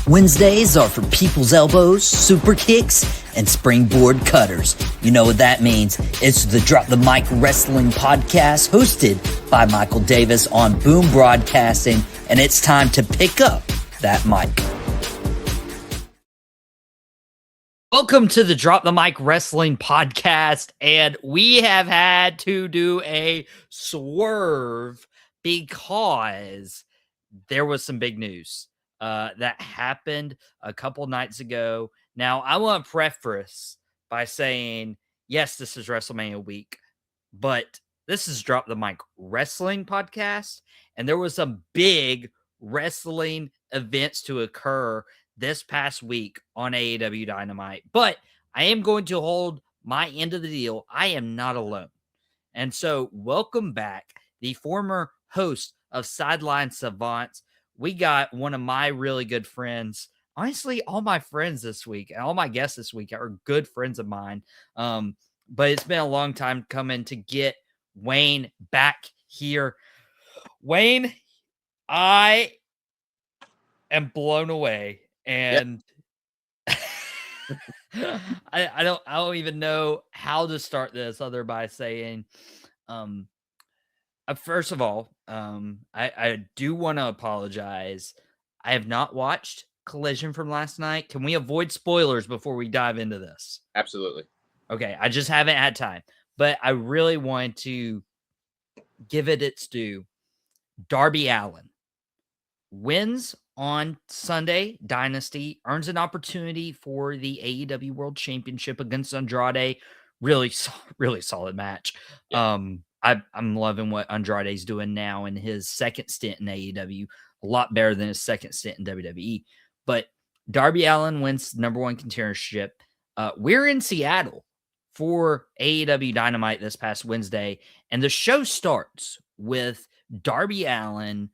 Wednesdays are for people's elbows, super kicks, and springboard cutters. You know what that means. It's the Drop the Mic Wrestling Podcast hosted by Michael Davis on Boom Broadcasting, and it's time to pick up that mic. Welcome to the Drop the Mic Wrestling Podcast, and we have had to do a swerve because there was some big news that happened a couple nights ago. Now, I want to preface by saying, yes, this is WrestleMania week, but this is Drop the Mic Wrestling Podcast, and there was some big wrestling events to occur this past week on AEW Dynamite. But I am going to hold my end of the deal. I am not alone. And so, welcome back, the former host of Sideline Savants. We got one of my really good friends. Honestly, all my friends this week and all my guests this week are good friends of mine. But it's been a long time coming to get Wayne back here. Wayne, I am blown away, and I don't even know how to start this other by saying, first of all, I do want to apologize. I have not watched Collision from last night. Can we avoid spoilers before we dive into this? Absolutely. Okay, I just haven't had time, but I really want to give it its due. Darby Allin wins on Sunday, Dynasty, earns an opportunity for the AEW World Championship against Andrade. Really solid match. Yeah. I'm loving what Andrade's doing now in his second stint in AEW. A lot better than his second stint in WWE. But Darby Allin wins number one contendership. We're in Seattle for AEW Dynamite this past Wednesday, and the show starts with Darby Allin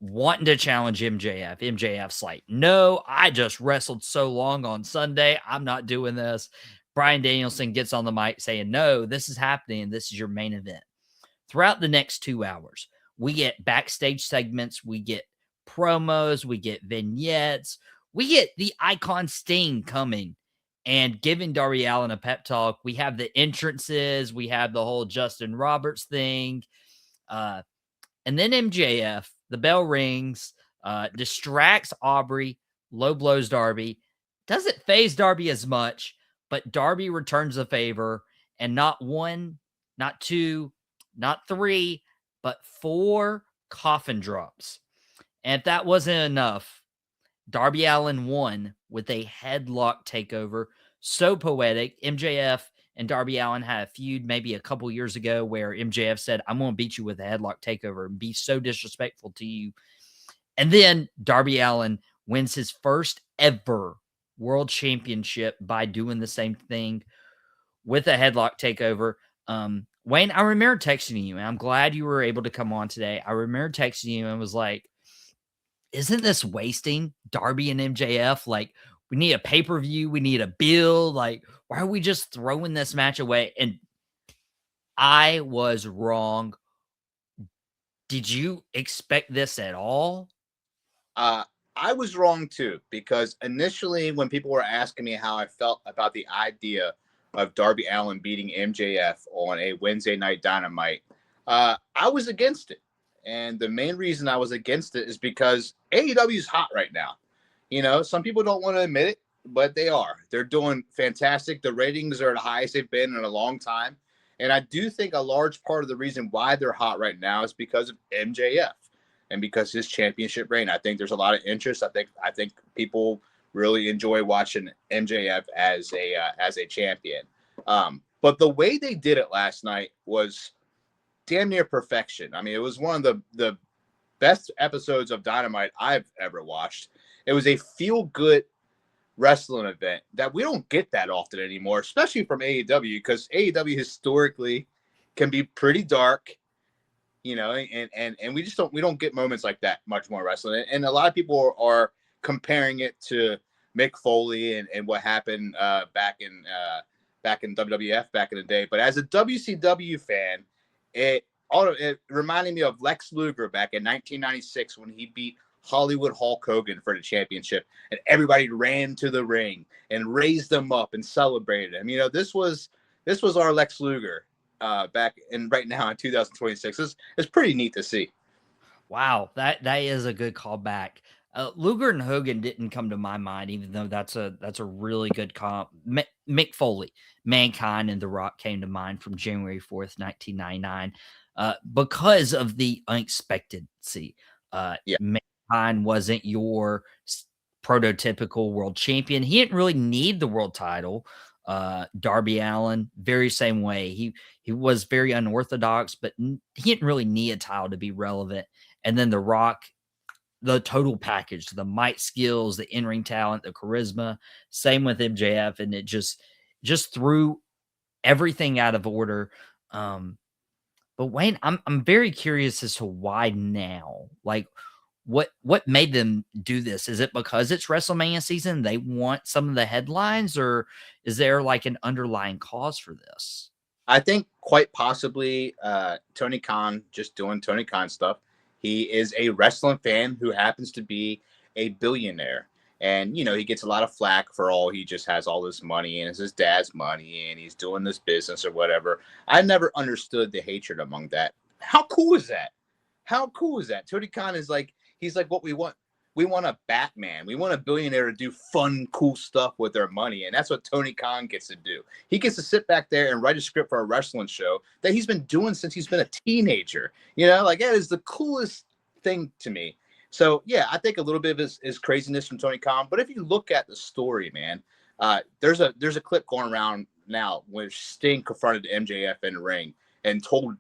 wanting to challenge MJF. MJF's like, no, I just wrestled so long on Sunday. I'm not doing this. Bryan Danielson gets on the mic saying, no, this is happening. This is your main event. Throughout the next 2 hours, we get backstage segments. We get promos. We get vignettes. We get the Icon Sting coming and giving Darby Allin a pep talk. We have the entrances. We have the whole Justin Roberts thing. And then MJF, the bell rings, distracts Aubrey, low blows Darby. Doesn't faze Darby as much, but Darby returns the favor, and not one, not two, not three, but 4 coffin drops. And if that wasn't enough, Darby Allin won with a headlock takeover. So poetic. MJF and Darby Allin had a feud maybe a couple years ago where MJF said, I'm going to beat you with a headlock takeover and be so disrespectful to you. And then Darby Allin wins his first ever world championship by doing the same thing with a headlock takeover. Wayne, I remember texting you, and I'm glad you were able to come on today. I remember texting you and was like, isn't this wasting Darby and MJF? Like, we need a pay-per-view. We need a build. Like, why are we just throwing this match away? And I was wrong. Did you expect this at all? I was wrong too, because initially when people were asking me how I felt about the idea of Darby Allin beating MJF on a Wednesday night Dynamite, I was against it. And the main reason I was against it is because AEW is hot right now. You know, some people don't want to admit it, but they are. They're doing fantastic. The ratings are the highest they've been in a long time. And I do think a large part of the reason why they're hot right now is because of MJF and because his championship reign. I think there's a lot of interest. I think people really enjoy watching MJF as a champion. But the way they did it last night was damn near perfection. I mean, it was one of the best episodes of Dynamite I've ever watched. It was a feel-good wrestling event that we don't get that often anymore, especially from AEW, because AEW historically can be pretty dark, you know, and we just don't get moments like that much more wrestling. And a lot of people are comparing it to Mick Foley and what happened back in WWF back in the day. But as a WCW fan, it reminded me of Lex Luger back in 1996 when he beat Hollywood Hulk Hogan for the championship, and everybody ran to the ring and raised them up and celebrated him. You know, this was our Lex Luger back in right now in 2026. It's pretty neat to see. Wow, that is a good callback. Luger and Hogan didn't come to my mind, even though that's a really good comp. Mick Foley, Mankind, and The Rock came to mind from January 4th, 1999, because of the unexpectancy. Yeah. Mankind wasn't your prototypical world champion. He didn't really need the world title. Darby Allin, very same way. He was very unorthodox, but he didn't really need a title to be relevant. And then The Rock, the total package, the mic skills, the in-ring talent, the charisma. Same with MJF, and it just threw everything out of order. But Wayne, I'm very curious as to why now. Like, what made them do this? Is it because it's WrestleMania season? They want some of the headlines, or is there like an underlying cause for this? I think quite possibly Tony Khan just doing Tony Khan stuff. He is a wrestling fan who happens to be a billionaire. And, you know, he gets a lot of flack for all he just has all this money and it's his dad's money and he's doing this business or whatever. I never understood the hatred among that. How cool is that? How cool is that? Tony Khan is like, he's like what we want. We want a Batman. We want a billionaire to do fun, cool stuff with their money. And that's what Tony Khan gets to do. He gets to sit back there and write a script for a wrestling show that he's been doing since he's been a teenager. You know, like that is the coolest thing to me. So, yeah, I think a little bit of his craziness from Tony Khan. But if you look at the story, man, there's a clip going around now where Sting confronted MJF in the ring and told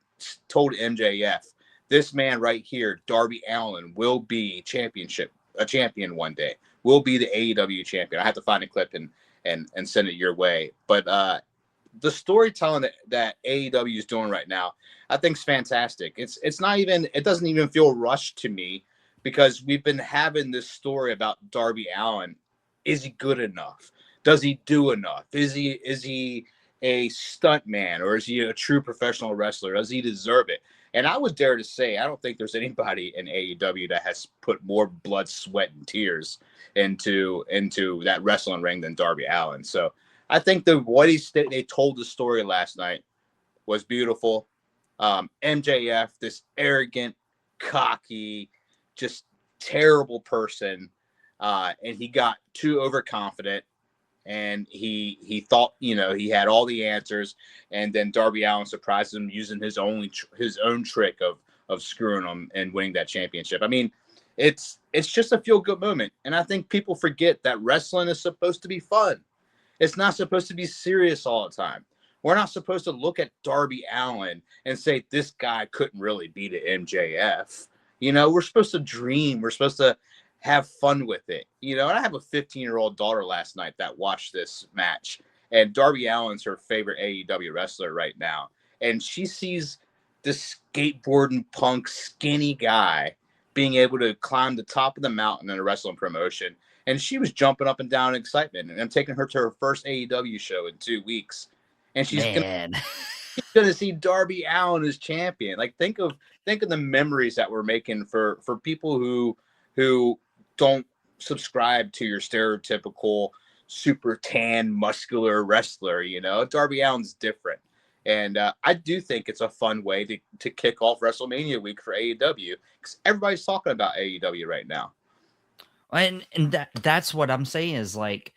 MJF, this man right here, Darby Allin, will be a champion one day. Will be the AEW champion. I have to find a clip and send it your way. But the storytelling that AEW is doing right now, I think is fantastic. It's not even, it doesn't even feel rushed to me because we've been having this story about Darby Allin. Is he good enough? Does he do enough? Is he a stunt man or is he a true professional wrestler? Does he deserve it? And I would dare to say, I don't think there's anybody in AEW that has put more blood, sweat, and tears into that wrestling ring than Darby Allin. So I think they told the story last night was beautiful. MJF, this arrogant, cocky, just terrible person, and he got too overconfident. And he thought, you know, he had all the answers, and then Darby Allin surprised him using his own trick of screwing him and winning that championship. I mean, it's just a feel good moment, and I think people forget that wrestling is supposed to be fun. It's not supposed to be serious all the time. We're not supposed to look at Darby Allin and say this guy couldn't really beat an MJF. You know, we're supposed to dream. We're supposed to have fun with it. You know, and I have a 15-year-old daughter last night that watched this match, and Darby Allin's her favorite AEW wrestler right now. And she sees this skateboarding punk skinny guy being able to climb the top of the mountain in a wrestling promotion. And she was jumping up and down in excitement. And I'm taking her to her first AEW show in 2 weeks. And she's gonna see Darby Allin as champion. Like think of the memories that we're making for people who don't subscribe to your stereotypical super tan muscular wrestler. You know, Darby Allin's different, and I do think it's a fun way to kick off WrestleMania week for AEW because everybody's talking about AEW right now. And that's what I'm saying is like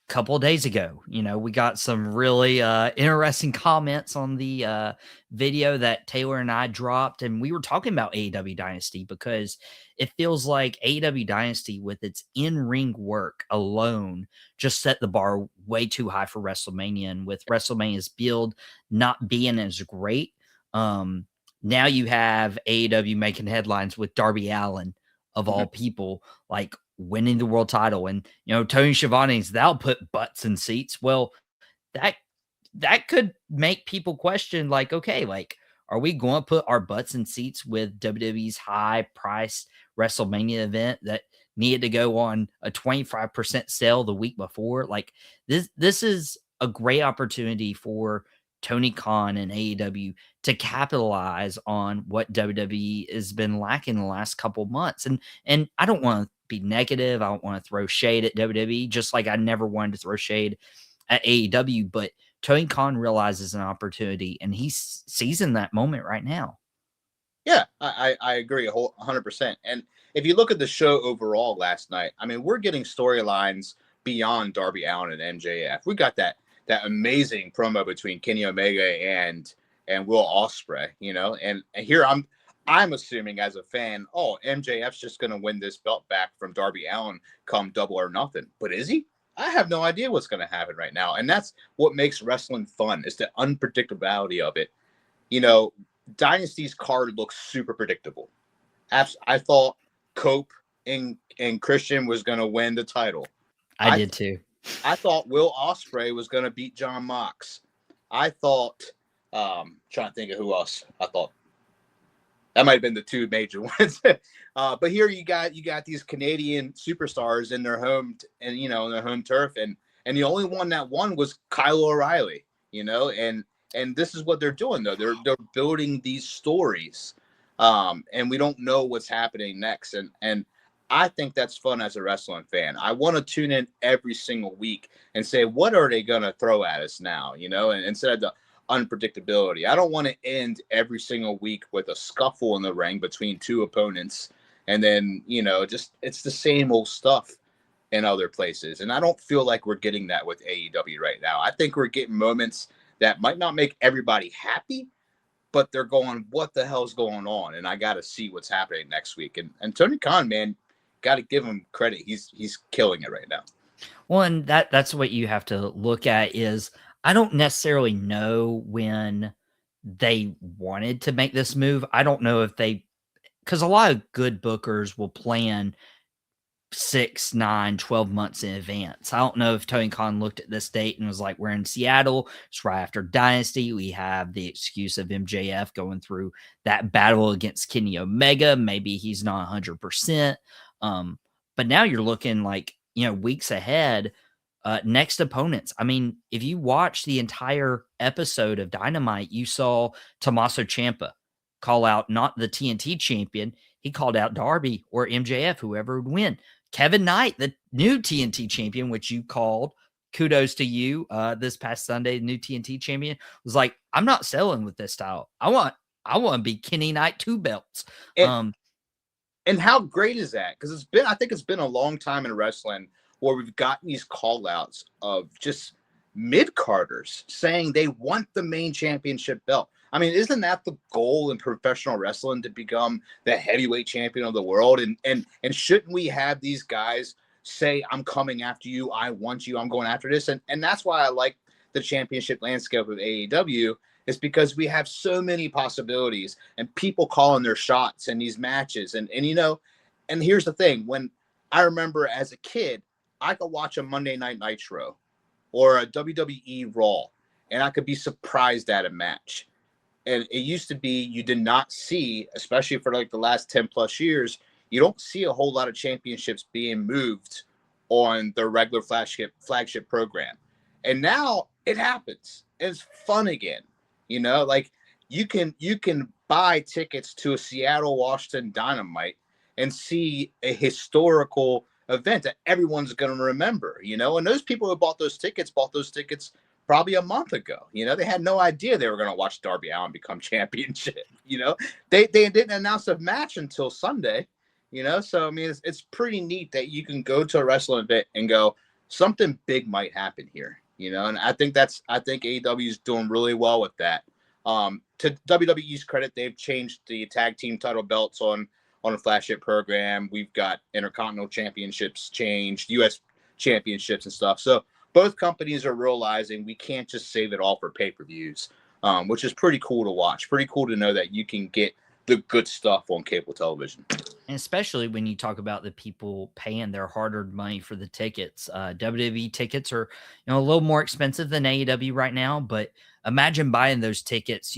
couple of days ago, you know, we got some really interesting comments on the video that Taylor and I dropped, and we were talking about AEW Dynasty because it feels like AEW Dynasty with its in-ring work alone just set the bar way too high for WrestleMania, and with WrestleMania's build not being as great, now you have AEW making headlines with Darby Allin of all people, like winning the world title. And, you know, Tony Schiavone's, that'll put butts in seats. Well, that could make people question, like, okay, like, are we going to put our butts in seats with WWE's high priced WrestleMania event that needed to go on a 25% sale the week before? Like this is a great opportunity for Tony Khan and AEW to capitalize on what WWE has been lacking the last couple months. And I don't want to be negative. I don't want to throw shade at WWE, just like I never wanted to throw shade at AEW. But Tony Khan realizes an opportunity, and he's seizing that moment right now. Yeah, I agree 100%. And if you look at the show overall last night, I mean, we're getting storylines beyond Darby Allin and MJF. We got that amazing promo between Kenny Omega and Will Ospreay, and here I'm assuming as a fan, oh, MJF's just going to win this belt back from Darby Allin come Double or Nothing. But is he? I have no idea what's going to happen right now. And that's what makes wrestling fun, is the unpredictability of it. Dynasty's card looks super predictable. I thought Cope and Christian was going to win the title. I did too. I thought Will Ospreay was going to beat John Mox. I thought, trying to think of who else. I thought that might have been the two major ones. But here you got these Canadian superstars in their home and in their home turf, and the only one that won was Kyle O'Reilly. And this is what they're doing, though. They're building these stories, and we don't know what's happening next. And I think that's fun as a wrestling fan. I want to tune in every single week and say, what are they going to throw at us now? And instead of the unpredictability, I don't want to end every single week with a scuffle in the ring between two opponents, and then just it's the same old stuff in other places. And I don't feel like we're getting that with AEW right now. I think we're getting moments that might not make everybody happy, but they're going, what the hell's going on? And I got to see what's happening next week. And Tony Khan, man, got to give him credit. He's killing it right now. Well, and that's what you have to look at is I don't necessarily know when they wanted to make this move. I don't know if because a lot of good bookers will plan 6, 9, 12 months in advance. I don't know if Tony Khan looked at this date and was like, we're in Seattle. It's right after Dynasty. We have the excuse of MJF going through that battle against Kenny Omega. Maybe he's not 100%. But now you're looking like, weeks ahead, next opponents. I mean, if you watch the entire episode of Dynamite, you saw Tommaso Ciampa call out not the TNT champion. He called out Darby or MJF, whoever would win. Kevin Knight, the new TNT champion, which you called, kudos to you, this past Sunday, the new TNT champion, was like, I'm not selling with this style. I want to be Kenny Knight 2 belts. And how great is that? Because I think it's been a long time in wrestling where we've gotten these call outs of just mid-carders saying they want the main championship belt. I mean, isn't that the goal in professional wrestling, to become the heavyweight champion of the world? And shouldn't we have these guys say, I'm coming after you, I want you, I'm going after this? And that's why I like the championship landscape of AEW, is because we have so many possibilities and people calling their shots in these matches. And here's the thing. When I remember as a kid, I could watch a Monday Night Nitro or a WWE Raw, and I could be surprised at a match. And it used to be, you did not see, especially for like the last 10 plus years, you don't see a whole lot of championships being moved on their regular flagship program. And now it happens. It's fun again. Like you can buy tickets to a Seattle, Washington Dynamite and see a historical event that everyone's going to remember, and those people who bought those tickets probably a month ago. They had no idea they were going to watch Darby Allin become championship. They didn't announce a match until Sunday. So I mean, it's pretty neat that you can go to a wrestling event and go, something big might happen here. And I think AEW is doing really well with that. To WWE's credit, they've changed the tag team title belts on a flagship program. We've got Intercontinental Championships changed, U.S. Championships and stuff. So both companies are realizing we can't just save it all for pay-per-views, which is pretty cool to watch. Pretty cool to know that you can get the good stuff on cable television. And especially when you talk about the people paying their hard-earned money for the tickets. WWE tickets are, a little more expensive than AEW right now, but imagine buying those tickets,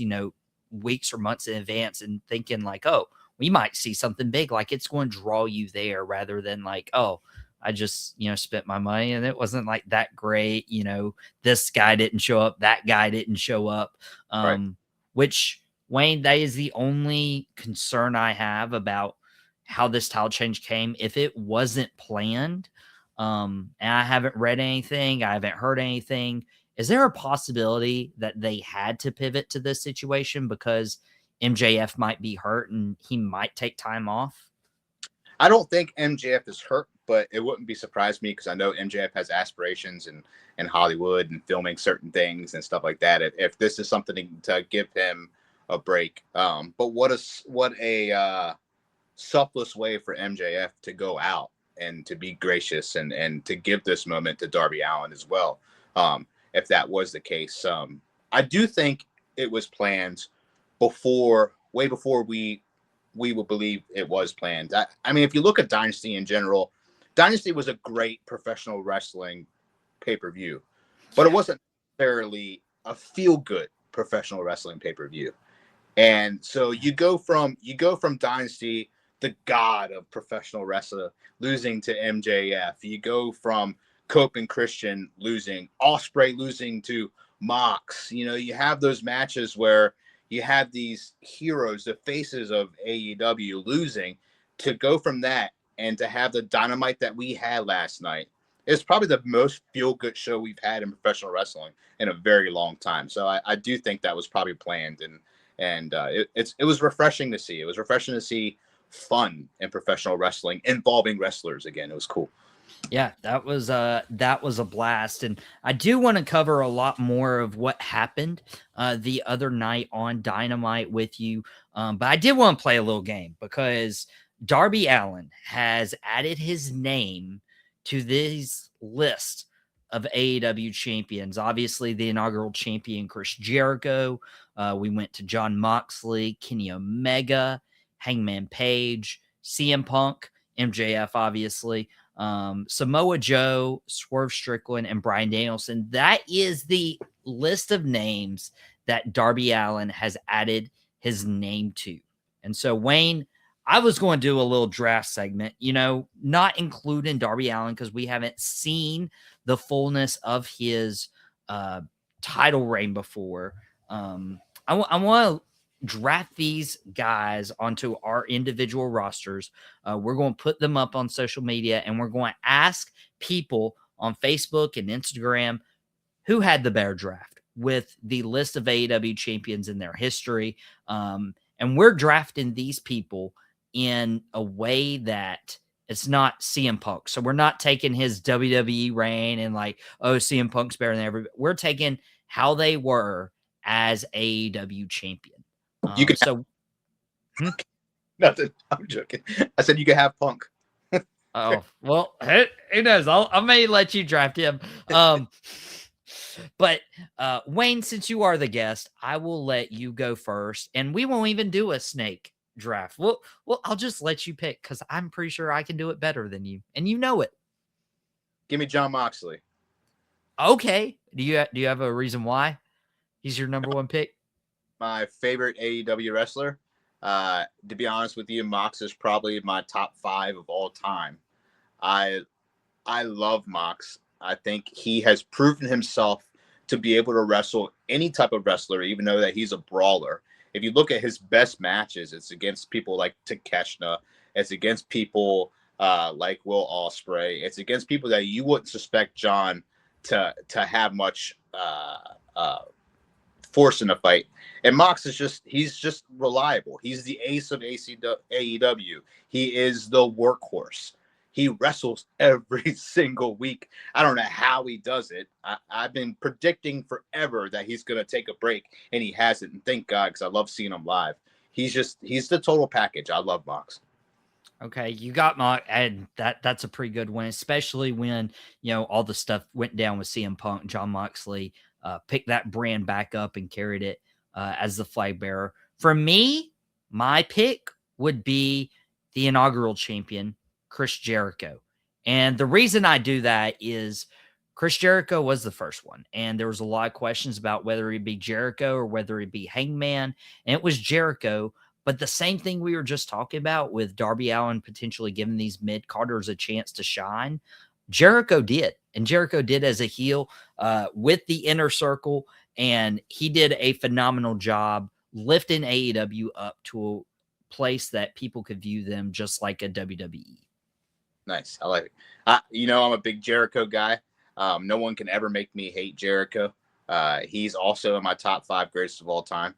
weeks or months in advance and thinking like, oh, we might see something big. Like, it's going to draw you there rather than like, oh, I just, spent my money and it wasn't like that great. This guy didn't show up, that guy didn't show up. Right. Which, Wayne, that is the only concern I have about how this title change came. If it wasn't planned, and I haven't read anything, I haven't heard anything, is there a possibility that they had to pivot to this situation because MJF might be hurt and he might take time off? I don't think MJF is hurt, but it wouldn't be surprised me because I know MJF has aspirations in Hollywood and filming certain things and stuff like that. If this is something to give him a break, but what a selfless way for MJF to go out and to be gracious and to give this moment to Darby Allin as well. If that was the case, I do think it was planned way before we would believe it was planned. I mean, if you look at Dynasty in general, Dynasty was a great professional wrestling pay-per-view, but it wasn't necessarily a feel-good professional wrestling pay-per-view. And so you go from Dynasty, the god of professional wrestler, losing to MJF. You go from Cope and Christian losing, Ospreay losing to Mox. You have those matches where you have these heroes, the faces of AEW, losing. To go from that and to have the Dynamite that we had last night, it's probably the most feel-good show we've had in professional wrestling in a very long time. So I do think that was probably planned, and it was refreshing to see. It was refreshing to see fun in professional wrestling involving wrestlers again. It was cool. Yeah, that was a blast, and I do want to cover a lot more of what happened the other night on Dynamite with you, but I did want to play a little game because Darby Allin has added his name to this list of AEW champions. Obviously, the inaugural champion Chris Jericho. We went to John Moxley, Kenny Omega, Hangman Page, CM Punk, MJF, obviously. Samoa Joe, Swerve Strickland, and Bryan Danielson. That is the list of names that Darby Allin has added his name to. And so, Wayne, I was going to do a little draft segment, not including Darby Allin because we haven't seen the fullness of his title reign before. I want to draft these guys onto our individual rosters. We're going to put them up on social media, and we're going to ask people on Facebook and Instagram who had the better draft with the list of AEW champions in their history. And we're drafting these people in a way that it's not CM Punk. So we're not taking his WWE reign and like, oh, CM Punk's better than everybody. We're taking how they were as AEW champion. You can nothing. I'm joking. I said you can have Punk. Oh, well, who knows? I may let you draft him. But Wayne, since you are the guest, I will let you go first, and we won't even do a snake draft. Well, I'll just let you pick because I'm pretty sure I can do it better than you, and you know it. Give me John Moxley. Okay. Do you have a reason why he's your number one pick? My favorite AEW wrestler. To be honest with you, Mox is probably my top 5 of all time. I love Mox. I think he has proven himself to be able to wrestle any type of wrestler, even though that he's a brawler. If you look at his best matches, it's against people like Takeshita. It's against people like Will Ospreay. It's against people that you wouldn't suspect John to have much force in the fight. And Mox he's just reliable. He's the ace of AEW. He is the workhorse. He wrestles every single week. I don't know how he does it. I've been predicting forever that he's going to take a break, and he hasn't. And thank God, because I love seeing him live. He's the total package. I love Mox. Okay, you got Mox, and that's a pretty good one, especially when all the stuff went down with CM Punk. John Moxley picked that brand back up and carried it as the flag bearer. For me, my pick would be the inaugural champion, Chris Jericho. And the reason I do that is Chris Jericho was the first one. And there was a lot of questions about whether it'd be Jericho or whether it'd be Hangman. And it was Jericho. But the same thing we were just talking about with Darby Allin potentially giving these mid-carders a chance to shine, Jericho did. And Jericho did as a heel with the Inner Circle, and he did a phenomenal job lifting AEW up to a place that people could view them just like a WWE. Nice. I like it. I'm a big Jericho guy. No one can ever make me hate Jericho. He's also in my top 5 greatest of all time.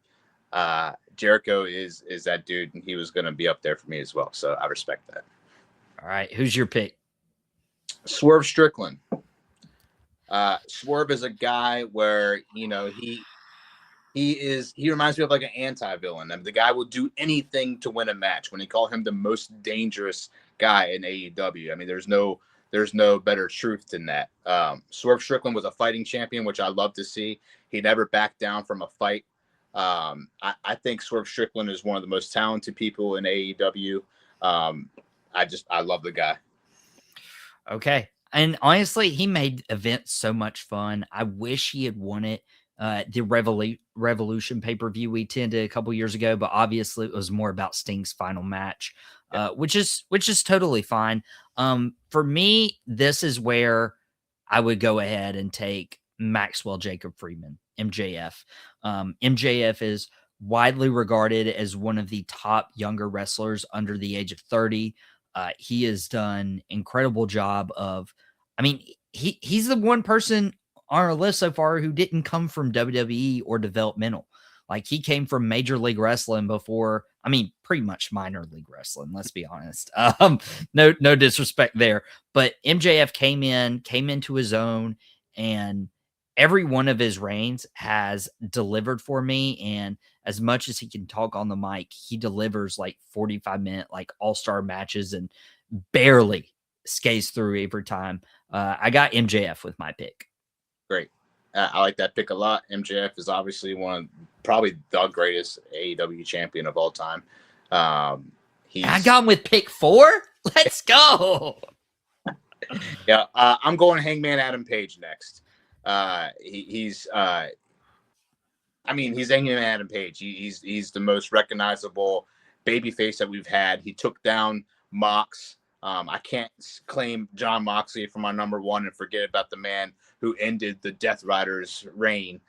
Jericho is that dude, and he was going to be up there for me as well. So I respect that. All right. Who's your pick? Swerve Strickland. Swerve is a guy where, he reminds me of like an anti-villain. And the guy will do anything to win a match. When they call him the most dangerous guy in AEW, I mean, there's no better truth than that. Swerve Strickland was a fighting champion, which I love to see. He never backed down from a fight. I think Swerve Strickland is one of the most talented people in AEW. I love the guy. Okay. And honestly, he made events so much fun. I wish he had won it. The Revolution pay-per-view we attended a couple years ago, but obviously it was more about Sting's final match, which is totally fine. For me, this is where I would go ahead and take Maxwell Jacob Friedman, MJF. MJF is widely regarded as one of the top younger wrestlers under the age of 30. He has done incredible job of, he's the one person on our list so far who didn't come from WWE or developmental. Like, he came from Major League Wrestling before, pretty much minor league wrestling, let's be honest. No disrespect there, but MJF came into his own, and every one of his reigns has delivered for me. And as much as he can talk on the mic, he delivers like 45-minute, like all-star matches and barely skates through every time. I got MJF with my pick. Great. I like that pick a lot. MJF is obviously probably the greatest AEW champion of all time. I got him with pick 4. Let's go. Yeah. I'm going Hangman Adam Page next. He's Hangman Adam Page. He's the most recognizable babyface that we've had. He took down Mox. I can't claim John Moxley for my number 1 and forget about the man who ended the Death Riders' reign.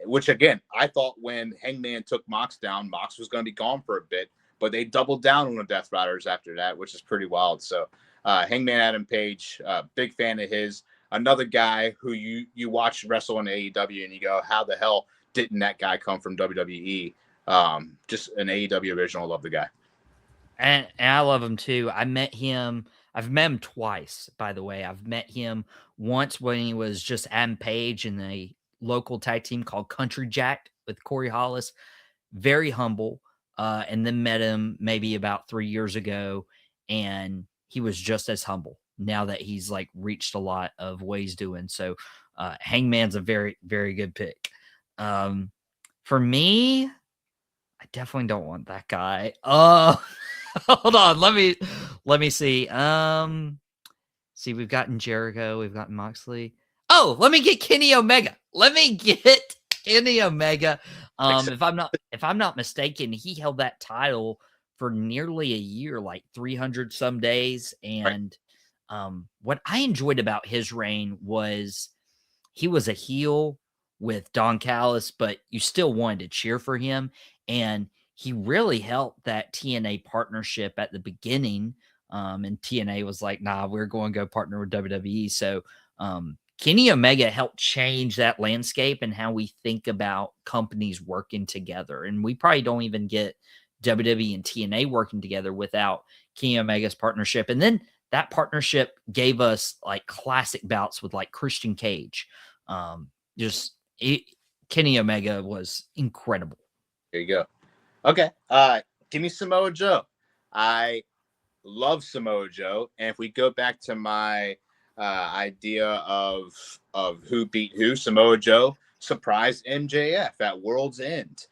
Which again, I thought when Hangman took Mox down, Mox was going to be gone for a bit, but they doubled down on the Death Riders after that, which is pretty wild. So Hangman Adam Page, big fan of his. Another guy who you watch wrestle in AEW and you go, how the hell didn't that guy come from WWE? Just an AEW original. Love the guy. And I love him too. I've met him twice, by the way. I've met him once when he was just Adam Page in a local tag team called Country Jack with Corey Hollis. Very humble. And then met him maybe about 3 years ago, and he was just as humble now that he's like reached a lot of what he's doing. So Hangman's a very, very good pick. For me, I definitely don't want that guy. Hold on. Let me see. See, we've gotten Jericho, we've gotten Moxley. Oh, let me get Kenny Omega. If I'm not mistaken, he held that title for nearly a year, like 300 some days. And what I enjoyed about his reign was he was a heel with Don Callis, but you still wanted to cheer for him. And he really helped that TNA partnership at the beginning. And TNA was like, nah, we're going to go partner with WWE. So Kenny Omega helped change that landscape and how we think about companies working together. And we probably don't even get WWE and TNA working together without Kenny Omega's partnership. And then that partnership gave us like classic bouts with like Christian Cage. Kenny Omega was incredible. There you go. Okay. Give me Samoa Joe. I love Samoa Joe. And if we go back to my idea of who beat who, Samoa Joe surprised MJF at World's End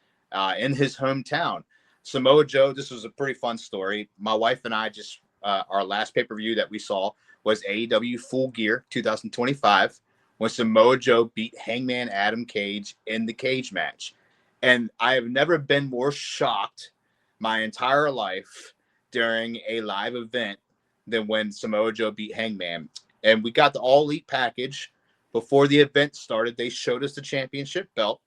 in his hometown. Samoa Joe, this was a pretty fun story. My wife and I just, our last pay-per-view that we saw was AEW Full Gear 2025, when Samoa Joe beat Hangman Adam Page in the cage match. And I have never been more shocked my entire life during a live event than when Samoa Joe beat Hangman. And we got the All Elite package. Before the event started, they showed us the championship belt,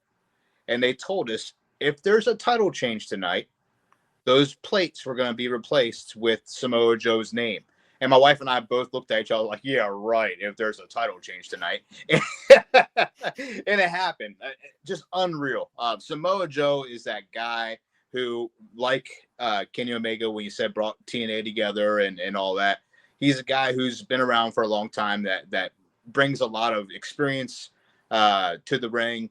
and they told us if there's a title change tonight, those plates were going to be replaced with Samoa Joe's name. And my wife and I both looked at each other like, yeah, right, if there's a title change tonight. And it happened. Just unreal. Samoa Joe is that guy who, like Kenny Omega, when you said brought TNA together and all that, he's a guy who's been around for a long time that brings a lot of experience to the ring,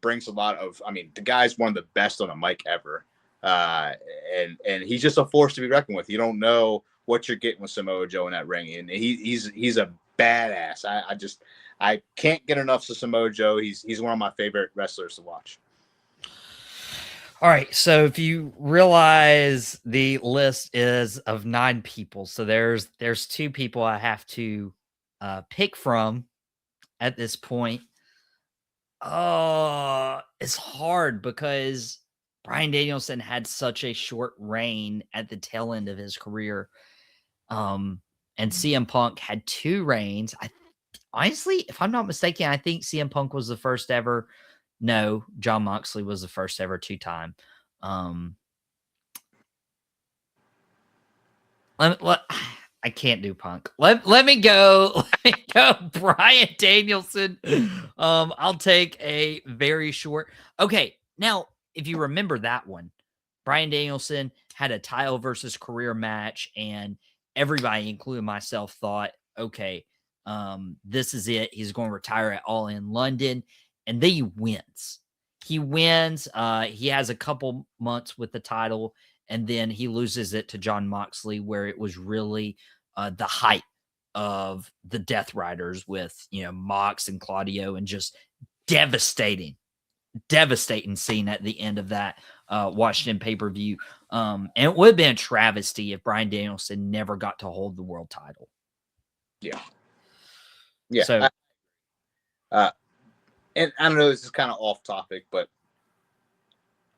brings a lot of, I mean, the guy's one of the best on the mic ever. And he's just a force to be reckoned with. You don't know what you're getting with Samoa Joe in that ring, and he's a badass. I can't get enough of Samoa Joe. He's one of my favorite wrestlers to watch. All right, so if you realize the list is of 9 people, so there's 2 people I have to pick from at this point. Oh, it's hard because Bryan Danielson had such a short reign at the tail end of his career. And CM Punk had 2 reigns. Honestly, if I'm not mistaken, I think CM Punk was the first ever. No, Jon Moxley was the first ever 2-time. I can't do Punk. Let me go. Let me go, Bryan Danielson. I'll take a very short. Okay, now if you remember that one, Bryan Danielson had a title versus career match, and everybody, including myself, thought, okay, this is it. He's going to retire at All In London, and then he wins. He wins. He has a couple months with the title, and then he loses it to Jon Moxley, where it was really the height of the Death Riders with, Mox and Claudio, and just devastating scene at the end of that Washington pay-per-view. And it would have been a travesty if Bryan Danielson never got to hold the world title. Yeah. So, and I don't know, this is kind of off topic, but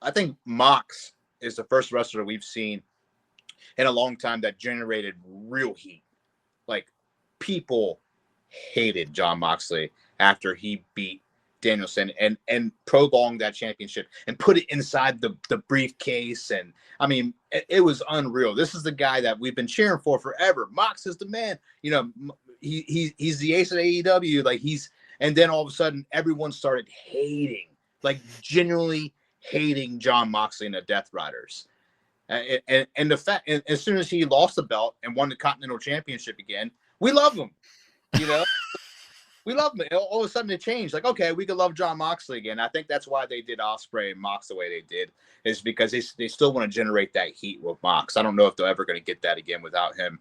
I think Mox is the first wrestler we've seen in a long time that generated real heat. Like, people hated Jon Moxley after he beat Danielson and prolonged that championship and put it inside the briefcase. And I mean, it was unreal. This is the guy that we've been cheering for forever. Mox is the man. He's the ace of AEW. Like, and then all of a sudden everyone started hating, like genuinely hating Jon Moxley and the Death Riders. And the fact, and as soon as he lost the belt and won the Continental Championship again, we love him. We love him. All of a sudden it changed. Like, okay, we could love Jon Moxley again. I think that's why they did Ospreay and Mox the way they did, is because they still want to generate that heat with Mox. I don't know if they're ever going to get that again without him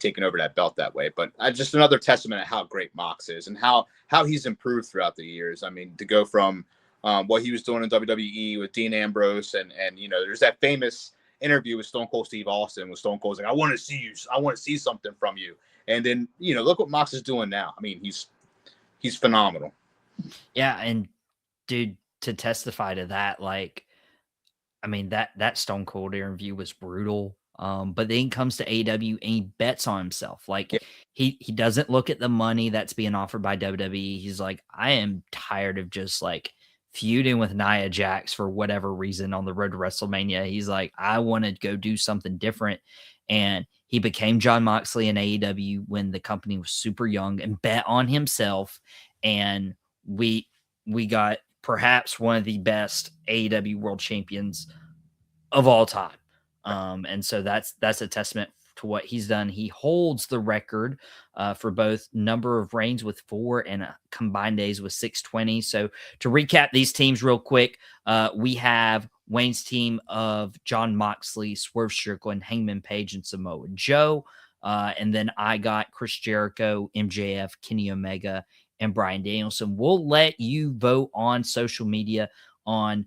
taking over that belt that way. But just another testament of how great Mox is and how he's improved throughout the years. I mean, to go from what he was doing in WWE with Dean Ambrose and there's that famous interview with Stone Cold Steve Austin, with Stone Cold's like, I want to see you. I want to see something from you. And then, look what Mox is doing now. I mean, he's phenomenal. Yeah, and dude, to testify to that, like, I mean, that Stone Cold interview was brutal. But then he comes to AEW and he bets on himself. Like, Yeah. he doesn't look at the money that's being offered by WWE. He's like, I am tired of just like feuding with Nia Jax for whatever reason on the road to WrestleMania. He's like, I want to go do something different. And he became Jon Moxley in AEW when the company was super young and bet on himself. And we got perhaps one of the best AEW world champions of all time. And so that's a testament to what he's done. He holds the record for both number of reigns with 4 and combined days with 620. So to recap these teams real quick, we have Wayne's team of Jon Moxley, Swerve Strickland, Hangman Page, and Samoa Joe. And then I got Chris Jericho, MJF, Kenny Omega, and Bryan Danielson. We'll let you vote on social media on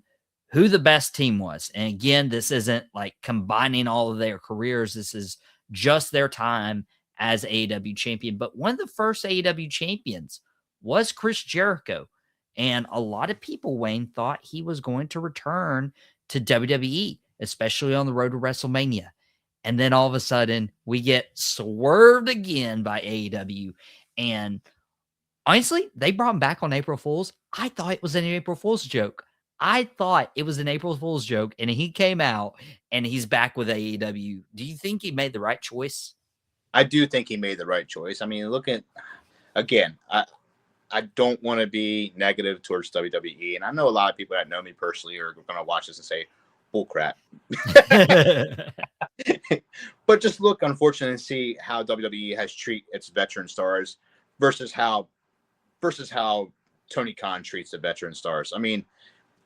who the best team was. And again, this isn't like combining all of their careers. This is just their time as AEW champion. But one of the first AEW champions was Chris Jericho. And a lot of people, Wayne, thought he was going to return to WWE. especially on the road to WrestleMania. And then all of a sudden, we get swerved again by AEW. And honestly, they brought him back on April Fool's. I thought it was an April Fool's joke. And he came out and he's back with AEW. Do you think he made the right choice? I do think he made the right choice. I mean, again, I don't want to be negative towards WWE. And I know a lot of people that know me personally are going to watch this and say, bull crap. But just look, unfortunately, and see how WWE has treated its veteran stars versus how Tony Khan treats the veteran stars. I mean,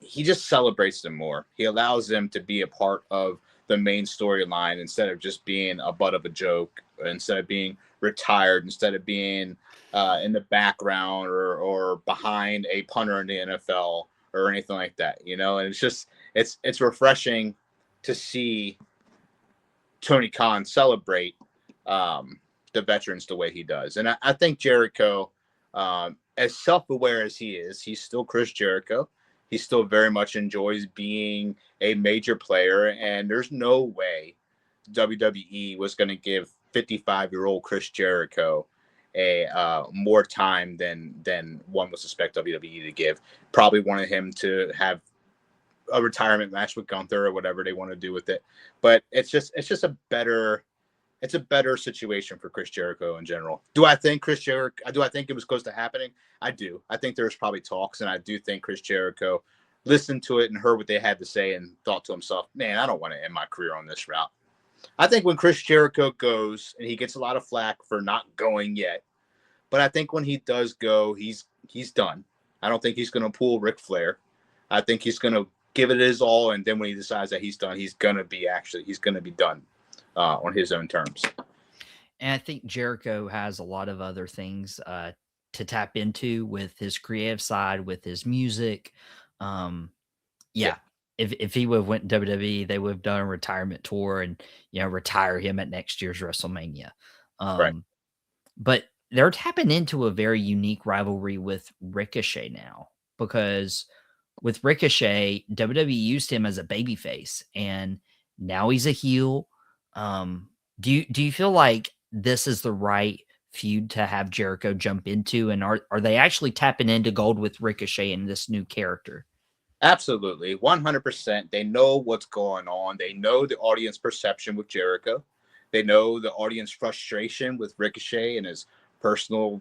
he just celebrates them more. He allows them to be a part of the main storyline instead of just being a butt of a joke, instead of being retired, instead of being in the background or behind a punter in the NFL or anything like that, And it's just it's refreshing to see Tony Khan celebrate the veterans the way he does. And I think Jericho, as self-aware as he is, he's still Chris Jericho. He still very much enjoys being a major player, and there's no way WWE was going to give 55-year-old Chris Jericho a more time than one would suspect WWE to give. Probably wanted him to have a retirement match with Gunther or whatever they want to do with it. But it's just a better situation for Chris Jericho in general. Do I think it was close to happening? I do. I think there's probably talks, and I do think Chris Jericho listened to it and heard what they had to say and thought to himself, man, I don't want to end my career on this route. I think when Chris Jericho goes, and he gets a lot of flack for not going yet, but I think when he does go, he's done. I don't think he's going to pull Ric Flair. I think he's going to give it his all, and then when he decides that he's done, he's going to be done on his own terms. And I think Jericho has a lot of other things to tap into with his creative side, with his music. Yeah. If he would have went to WWE, they would have done a retirement tour and retire him at next year's WrestleMania. Right. But they're tapping into a very unique rivalry with Ricochet now, because with Ricochet, WWE used him as a babyface, and now he's a heel. Do you feel like this is the right feud to have Jericho jump into, and are they actually tapping into gold with Ricochet and this new character? Absolutely, 100%. They know what's going on. They know the audience perception with Jericho. They know the audience frustration with Ricochet and his personal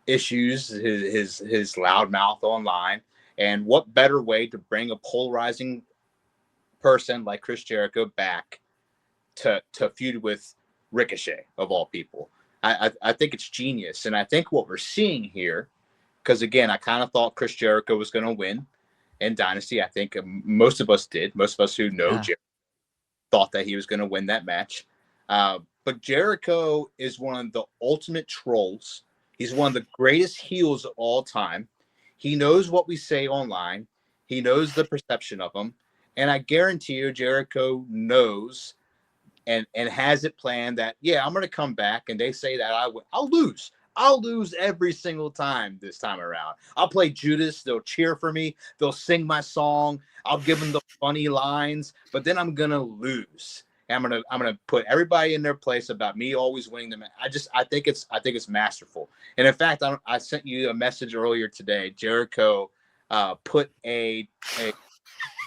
issues, his loud mouth online. And what better way to bring a polarizing person like Chris Jericho back to feud with Ricochet, of all people? I think it's genius. And I think what we're seeing here, because again, I kind of thought Chris Jericho was going to win in Dynasty. I think most of us did. Most of us who know Jericho thought that he was going to win that match. But Jericho is one of the ultimate trolls. He's one of the greatest heels of all time. He knows what we say online. He knows the perception of him. And I guarantee you, Jericho knows and has it planned that, I'm going to come back. And they say that I'll lose. I'll lose every single time this time around. I'll play Judas. They'll cheer for me. They'll sing my song. I'll give them the funny lines, but then I'm going to lose. And I'm going to put everybody in their place about me always winning them. I think it's masterful. And in fact, I sent you a message earlier today. Jericho put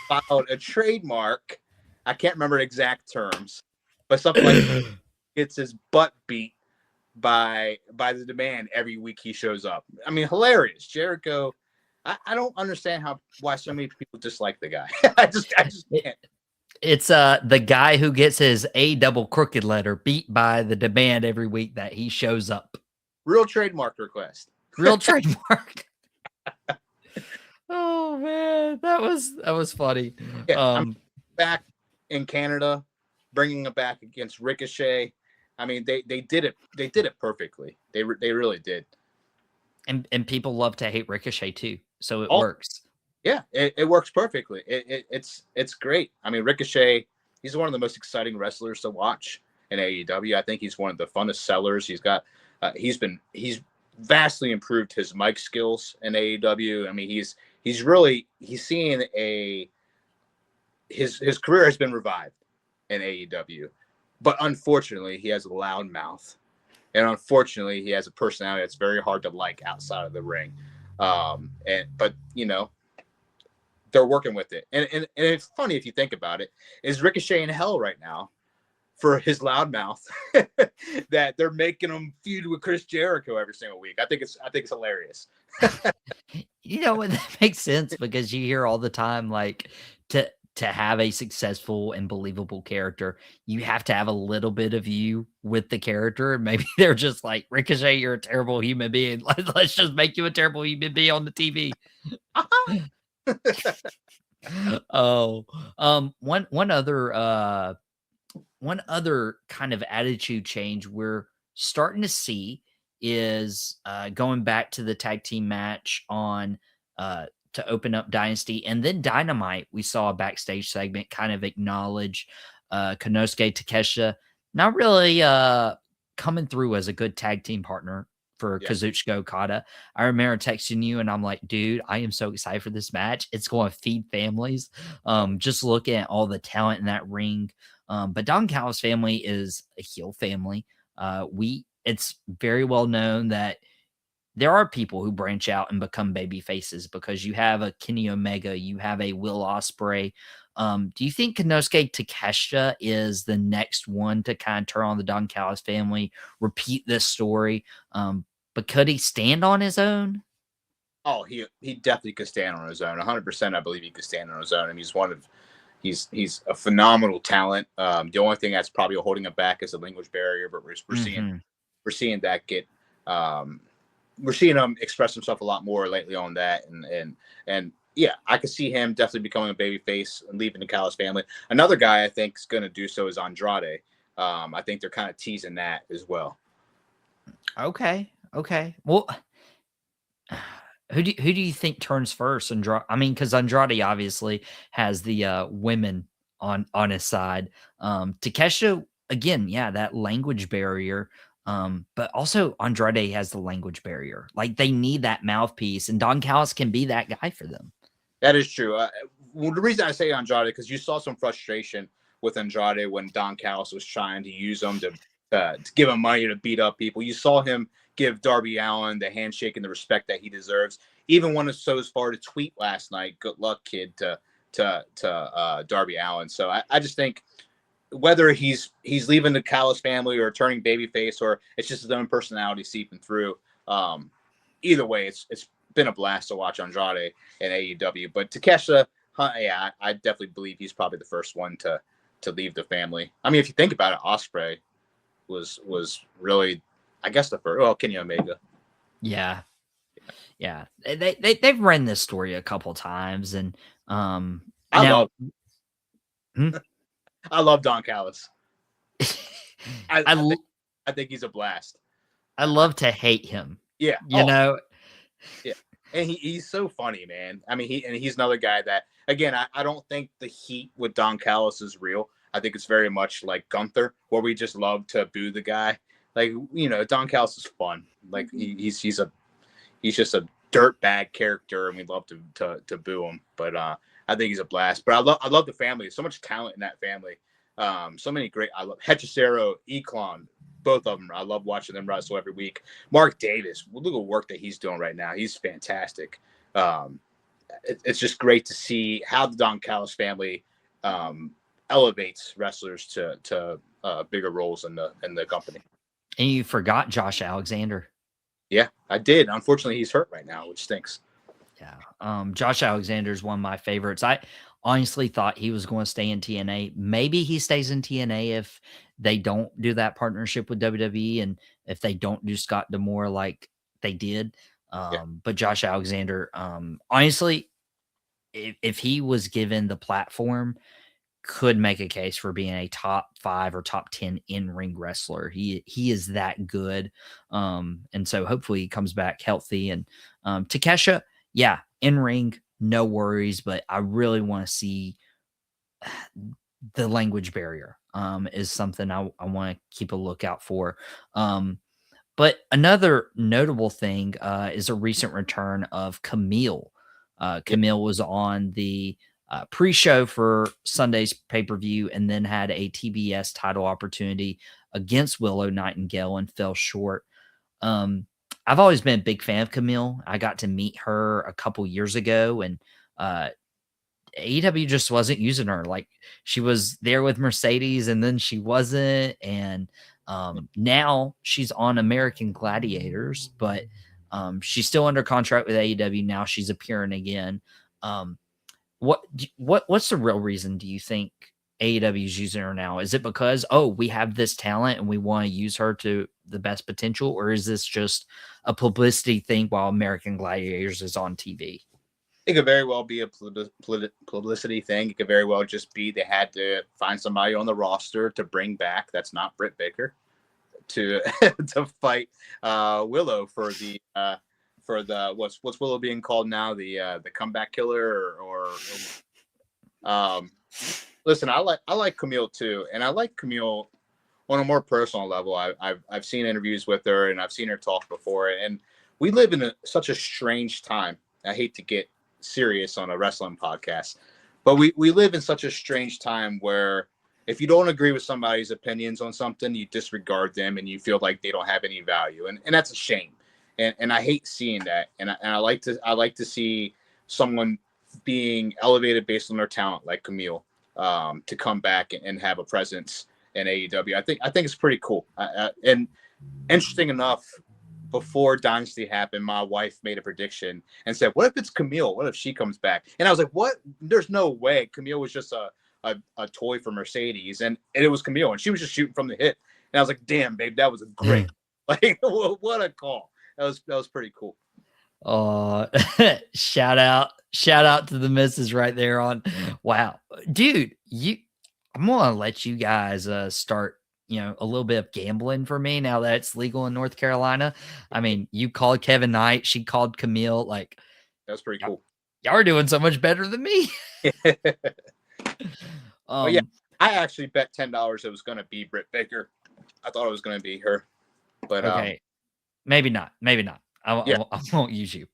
filed a trademark. I can't remember the exact terms, but something like gets his butt beat by the Demand every week he shows up. I mean, hilarious. Jericho, I don't understand why so many people dislike the guy. I just can't. It's the guy who gets his A double crooked letter beat by the Demand every week that he shows up. Real trademark request. Real trademark. Oh man, that was funny. Yeah, I'm back in Canada, bringing it back against Ricochet. I mean, they did it. They did it perfectly. They really did. And people love to hate Ricochet too, so it works. Yeah, it works perfectly. It's great. I mean, Ricochet, he's one of the most exciting wrestlers to watch in AEW. I think he's one of the funnest sellers. He's got he's vastly improved his mic skills in AEW. I mean, he's seeing his career has been revived in AEW, but unfortunately, he has a loud mouth, and unfortunately, he has a personality that's very hard to like outside of the ring. But they're working with it, and it's funny if you think about it. Is Ricochet in hell right now for his loudmouth that they're making him feud with Chris Jericho every single week? I think it's hilarious. That makes sense because you hear all the time, like, to have a successful and believable character, you have to have a little bit of you with the character. Maybe they're just like, Ricochet, you're a terrible human being. Let's just make you a terrible human being on the TV. Oh, one other kind of attitude change we're starting to see is going back to the tag team match on to open up Dynasty, and then Dynamite. We saw a backstage segment kind of acknowledge Konosuke Takeshita not really coming through as a good tag team partner for Kazuchika Okada. I remember texting you and I'm like, dude, I am so excited for this match. It's going to feed families. Just looking at all the talent in that ring. But Don Callis family is a heel family. It's very well known that there are people who branch out and become baby faces because you have a Kenny Omega, you have a Will Ospreay. Do you think Konosuke Takeshita is the next one to kind of turn on the Don Callis family, repeat this story? But could he stand on his own? Oh, he definitely could stand on his own. 100%, I believe he could stand on his own. I mean, he's a phenomenal talent. The only thing that's probably holding him back is the language barrier, but we're seeing that get we're seeing him express himself a lot more lately on that, and yeah, I could see him definitely becoming a baby face and leaving the Callis family. Another guy I think is going to do so is Andrade. I think they're kind of teasing that as well. Okay. Well, who do you think turns first? I mean, because Andrade obviously has the women on his side. Takeshita, again, yeah, that language barrier. But also Andrade has the language barrier. Like, they need that mouthpiece, and Don Callis can be that guy for them. That is true. Well, the reason I say Andrade, because you saw some frustration with Andrade when Don Callis was trying to use him to give him money to beat up people. You saw him give Darby Allin the handshake and the respect that he deserves. Even went so far to tweet last night, "Good luck, kid," to Darby Allin. So I just think whether he's leaving the Callis family or turning babyface, or it's just his own personality seeping through, either way, it's been a blast to watch Andrade in AEW. But Takeshita, yeah, I definitely believe he's probably the first one to leave the family. I mean, if you think about it, Ospreay was really, I guess, the first. Well, Kenny Omega. Yeah. They've ran this story a couple times, and I love Don Callis. I think he's a blast. I love to hate him. Yeah, Yeah, and he's so funny, man. I mean, he's another guy that, again, I don't think the heat with Don Callis is real. I think it's very much like Gunther, where we just love to boo the guy. Like, Don Callis is fun. Like, he's just a dirtbag character, and we love to boo him. But I think he's a blast. But I love the family. There's so much talent in that family. So many great. I love Hechicero, Eklon, both of them. I love watching them wrestle every week. Mark Davis, look at the work that he's doing right now. He's fantastic. It's just great to see how the Don Callis family elevates wrestlers to bigger roles in the company. And you forgot Josh Alexander. Yeah, I did. Unfortunately, he's hurt right now, which stinks. Yeah. Josh Alexander is one of my favorites. I honestly thought he was going to stay in TNA. Maybe he stays in TNA if they don't do that partnership with WWE, and if they don't do Scott D'Amore like they did. But Josh Alexander, honestly, if he was given the platform, could make a case for being a top 5 or top 10 in-ring wrestler. He is that good. And so hopefully he comes back healthy. And Takeshita, yeah, in-ring, no worries, but I really want to see the language barrier is something I want to keep a lookout for. But another notable thing is a recent return of Camille. Camille was on the pre-show for Sunday's pay-per-view, and then had a TBS title opportunity against Willow Nightingale and fell short. I've always been a big fan of Camille. I got to meet her a couple years ago, and AEW just wasn't using her. Like, she was there with Mercedes, and then she wasn't. And now she's on American Gladiators, but she's still under contract with AEW. Now she's appearing again. What's the real reason, do you think AEW is using her now? Is it because, we have this talent and we want to use her to the best potential, or is this just a publicity thing while American Gladiators is on TV? It could very well be a publicity thing. It could very well just be they had to find somebody on the roster to bring back that's not Britt Baker to to fight Willow for the what's Willow being called now, the comeback killer or listen, I like Camille too, and I like Camille on a more personal level. I've seen interviews with her, and I've seen her talk before, and we live in such a strange time. I hate to get serious on a wrestling podcast, but we live in such a strange time where if you don't agree with somebody's opinions on something, you disregard them and you feel like they don't have any value, and that's a shame, and I hate seeing that, and I like to see someone being elevated based on their talent like Camille, to come back and have a presence in AEW. I think it's pretty cool, and interesting enough, before Dynasty happened, my wife made a prediction and said, "What if it's Camille? What if she comes back?" And I was like, "What? There's no way. Camille was just a toy for Mercedes, and it was Camille, and she was just shooting from the hip." And I was like, "Damn, babe, that was a great like what a call. That was pretty cool." Shout out to the missus right there on. Wow, dude, I'm gonna let you guys start a little bit of gambling for me now that it's legal in North Carolina. I mean, you called Kevin Knight, she called Camille. Like, that's pretty cool. Y'all are doing so much better than me. Yeah, I actually bet $10 it was going to be Britt Baker. I thought it was going to be her, but okay, maybe not. I won't use you.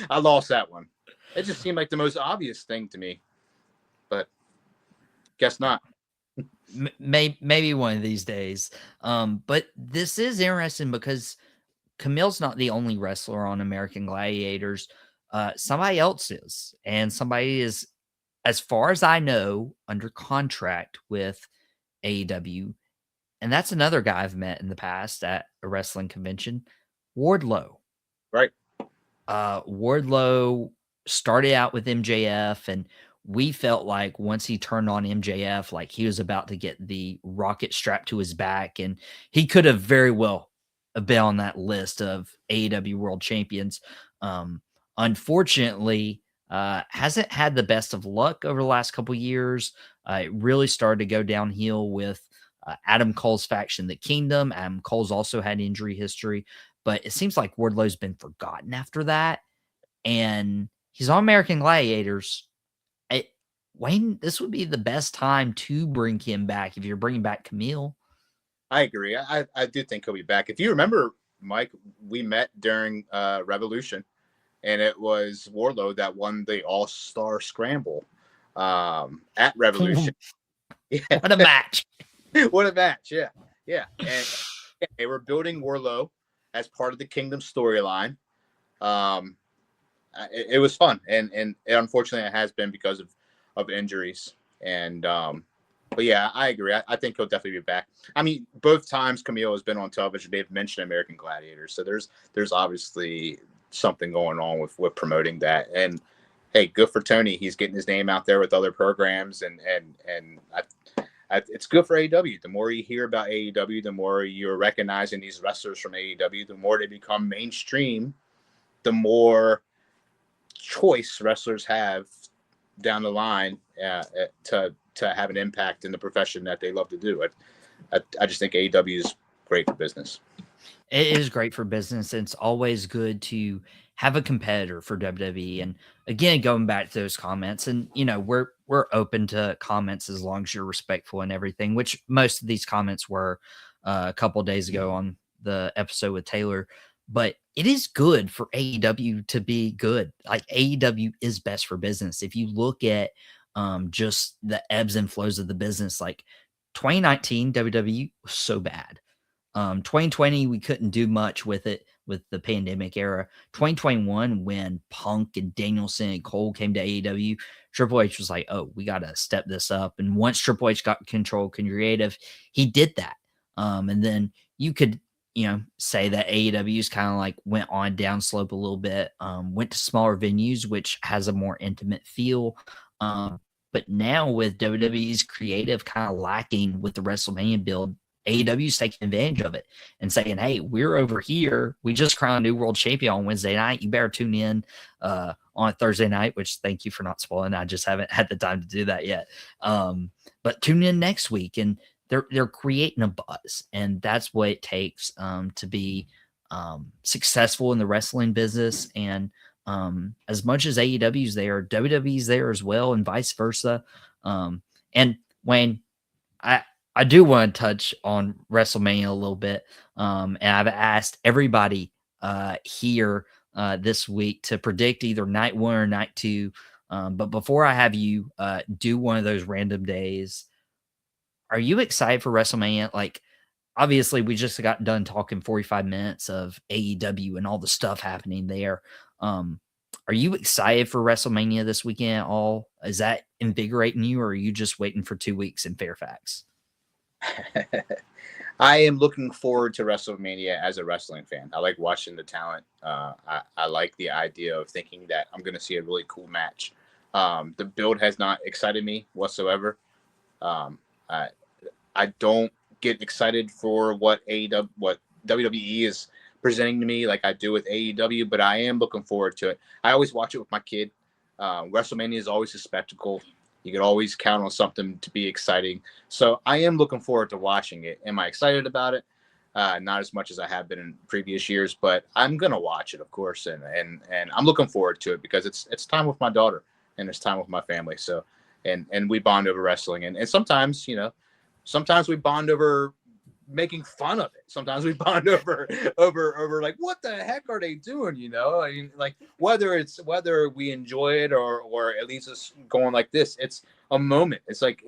I lost that one. It just seemed like the most obvious thing to me, but guess not. Maybe one of these days. But this is interesting because Camille's not the only wrestler on American Gladiators. Somebody else is, and somebody is, as far as I know, under contract with AEW, and that's another guy I've met in the past at a wrestling convention, Wardlow. Right. Wardlow started out with MJF, and we felt like once he turned on MJF, like he was about to get the rocket strapped to his back, and he could have very well been on that list of AEW world champions. Unfortunately, hasn't had the best of luck over the last couple years. It really started to go downhill with Adam Cole's faction, the Kingdom. Adam Cole's also had injury history, but it seems like Wardlow's been forgotten after that, and he's on American Gladiators. Wayne, this would be the best time to bring him back if you're bringing back Camille. I agree. I do think he'll be back. If you remember, Mike, we met during Revolution, and it was Wardlow that won the All-Star Scramble at Revolution. What a match. What a match. Yeah. And they were building Wardlow as part of the Kingdom storyline. It was fun, and unfortunately it has been because of injuries, and but yeah, I agree. I think he'll definitely be back. I mean, both times Camille has been on television, they've mentioned American Gladiators, so there's obviously something going on with promoting that. And hey, good for Tony. He's getting his name out there with other programs, and it's good for AEW. The more you hear about AEW, the more you're recognizing these wrestlers from AEW, the more they become mainstream, the more choice wrestlers have down the line to have an impact in the profession that they love to do. I just think AEW is great for business. It is great for business. And it's always good to have a competitor for WWE. And again, going back to those comments, and we're open to comments as long as you're respectful and everything, which most of these comments were a couple days ago on the episode with Taylor. but it is good for AEW to be good. Like AEW is best for business. If you look at just the ebbs and flows of the business, like 2019 WWE was so bad. 2020 we couldn't do much with it with the pandemic era. 2021 when Punk and Danielson and Cole came to AEW, Triple H was like, "Oh, we got to step this up." And once Triple H got control creative, he did that. And then you could say that AEW's kind of like went on downslope a little bit, went to smaller venues, which has a more intimate feel. But now with WWE's creative kind of lacking with the WrestleMania build, AEW's taking advantage of it and saying, "Hey, we're over here. We just crowned a new world champion on Wednesday night. You better tune in on Thursday night," which thank you for not spoiling. I just haven't had the time to do that yet. But tune in next week, and they're creating a buzz, and that's what it takes to be successful in the wrestling business. And as much as AEW's there, WWE's there as well, and vice versa. And Wayne, I do want to touch on WrestleMania a little bit. And I've asked everybody here this week to predict either night one or night two. But before I have you do one of those random days, are you excited for WrestleMania? Like, obviously, we just got done talking 45 minutes of AEW and all the stuff happening there. Are you excited for WrestleMania this weekend at all? Is that invigorating you, or are you just waiting for 2 weeks in Fairfax? I am looking forward to WrestleMania as a wrestling fan. I like watching the talent. I like the idea of thinking that I'm going to see a really cool match. The build has not excited me whatsoever. I don't get excited for what WWE is presenting to me like I do with AEW, but I am looking forward to it. I always watch it with my kid. WrestleMania is always a spectacle. You can always count on something to be exciting. So I am looking forward to watching it. Am I excited about it? Not as much as I have been in previous years, but I'm gonna watch it, of course, and I'm looking forward to it because it's time with my daughter and it's time with my family. So and we bond over wrestling, and sometimes sometimes we bond over making fun of it. Sometimes we bond over like, what the heck are they doing? I mean, like whether we enjoy it or at least it's going like this, it's a moment. It's like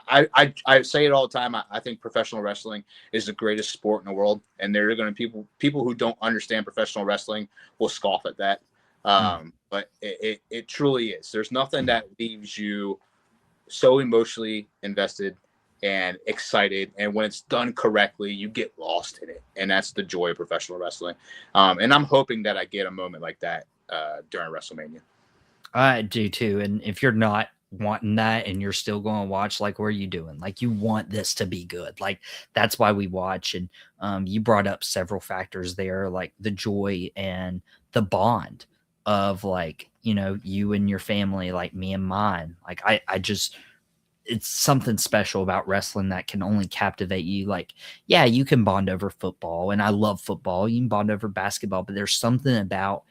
I say it all the time. I think professional wrestling is the greatest sport in the world, and there are going to be people who don't understand professional wrestling will scoff at that. But it truly is. There's nothing that leaves you so emotionally invested and excited, and when it's done correctly, you get lost in it, and that's the joy of professional wrestling. And I'm hoping that I get a moment like that during WrestleMania. I do too. And if you're not wanting that and you're still going to watch, like, what are you doing? Like, you want this to be good. Like, that's why we watch. And you brought up several factors there, like the joy and the bond of, like, you and your family, like me and mine. Like, I just, it's something special about wrestling that can only captivate you. Like, yeah, you can bond over football, and I love football. You can bond over basketball, but there's something about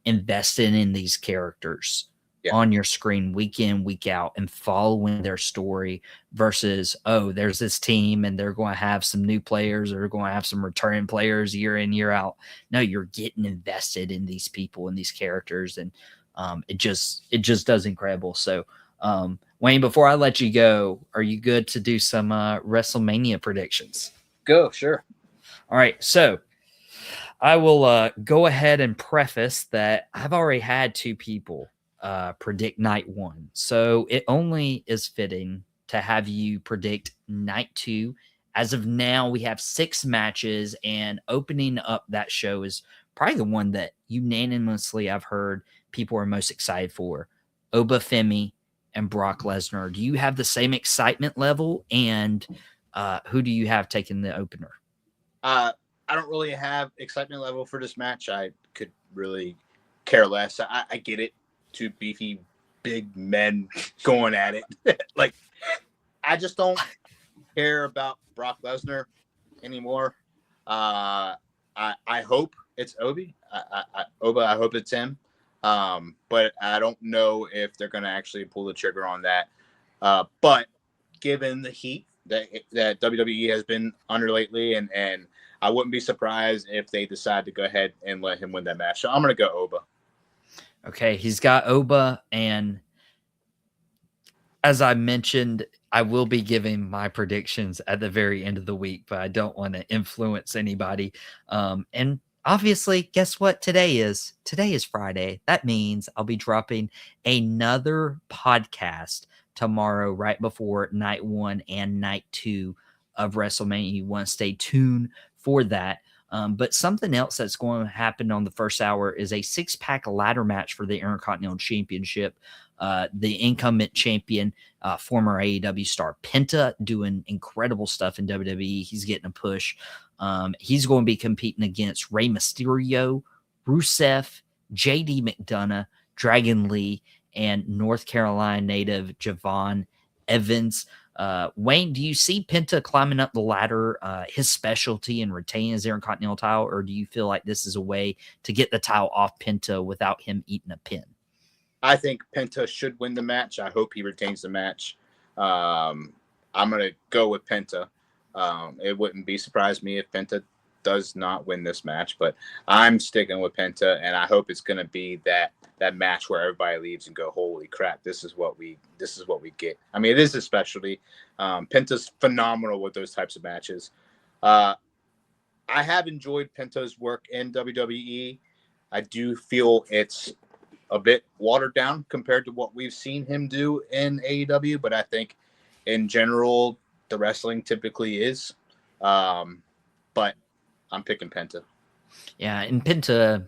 investing in these characters on your screen week in, week out, and following their story versus, oh, there's this team and they're going to have some new players or they're going to have some returning players year in, year out. No, you're getting invested in these people and these characters, and it just does incredible. So, Wayne, before I let you go, are you good to do some WrestleMania predictions? Go, sure. All right, so I will go ahead and preface that I've already had two people predict night one, so it only is fitting to have you predict night two. As of now, we have 6 matches, and opening up that show is probably the one that unanimously I've heard people are most excited for. Obafemi and Brock Lesnar. Do you have the same excitement level? And who do you have taking the opener? I don't really have excitement level for this match. I could really care less. I get it. 2 beefy, big men going at it. Like, I just don't care about Brock Lesnar anymore. I hope it's Obi. I hope it's him. But I don't know if they're going to actually pull the trigger on that. But given the heat that WWE has been under lately, and I wouldn't be surprised if they decide to go ahead and let him win that match. So I'm gonna go Oba. Okay, he's got Oba, and as I mentioned, I will be giving my predictions at the very end of the week, but I don't want to influence anybody. And obviously, guess what today is? Today is Friday. That means I'll be dropping another podcast tomorrow, right before night 1 and night 2 of WrestleMania. You want to stay tuned for that. But something else that's going to happen on the first hour is a 6-pack ladder match for the Intercontinental Championship. The incumbent champion, former AEW star Penta, doing incredible stuff in WWE. He's getting a push. He's going to be competing against Rey Mysterio, Rusev, JD McDonough, Dragon Lee, and North Carolina native Javon Evans. Wayne, do you see Penta climbing up the ladder, his specialty, and retaining his Intercontinental title, or do you feel like this is a way to get the title off Penta without him eating a pin? I think Penta should win the match. I hope he retains the match. I'm going to go with Penta. It wouldn't be surprised me if Penta does not win this match, but I'm sticking with Penta, and I hope it's going to be that match where everybody leaves and go, holy crap, this is what we get. I mean, it is a specialty. Penta's phenomenal with those types of matches. I have enjoyed Penta's work in WWE. I do feel it's a bit watered down compared to what we've seen him do in AEW, but I think in general the wrestling typically is. But I'm picking Penta. Yeah, and Penta,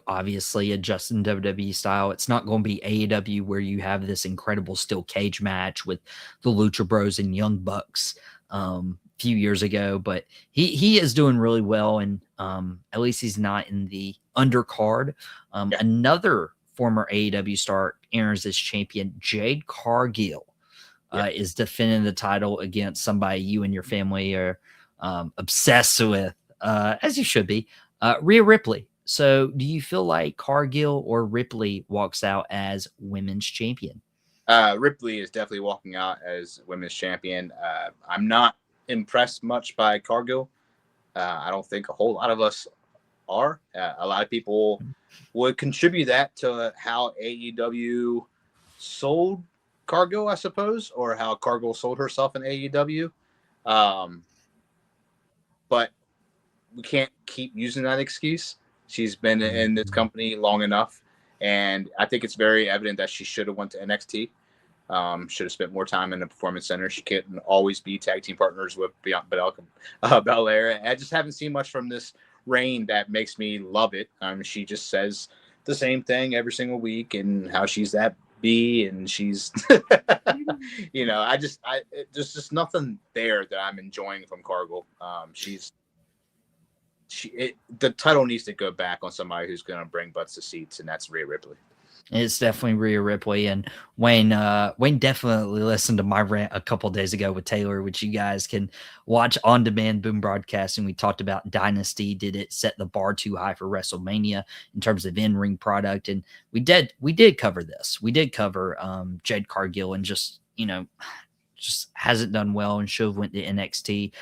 obviously adjusting WWE style. It's not going to be AEW where you have this incredible steel cage match with the Lucha Bros and Young Bucks a few years ago, but he is doing really well, and at least he's not in the undercard. Yeah. Another former AEW star enters as champion. Jade Cargill is defending the title against somebody you and your family are obsessed with, as you should be, Rhea Ripley. So do you feel like Cargill or Ripley walks out as women's champion? Ripley is definitely walking out as women's champion. I'm not impressed much by Cargill. I don't think a whole lot of us are. A lot of people would contribute that to how AEW sold Cargill, I suppose, or how Cargill sold herself in AEW. But we can't keep using that excuse. She's been in this company long enough, and I think it's very evident that she should have went to NXT. Should have spent more time in the Performance Center. She couldn't always be tag team partners with Belair. I just haven't seen much from this reign that makes me love it. She just says the same thing every single week, and how she's that B, and she's, there's just nothing there that I'm enjoying from Cargill. The title needs to go back on somebody who's going to bring butts to seats, and that's Rhea Ripley. It's definitely Rhea Ripley, and Wayne definitely listened to my rant a couple days ago with Taylor, which you guys can watch on demand Boom Broadcasting. We talked about Dynasty. Did it set the bar too high for WrestleMania in terms of in-ring product? And we did cover this. We did cover Jade Cargill, and just hasn't done well and should have went to NXT.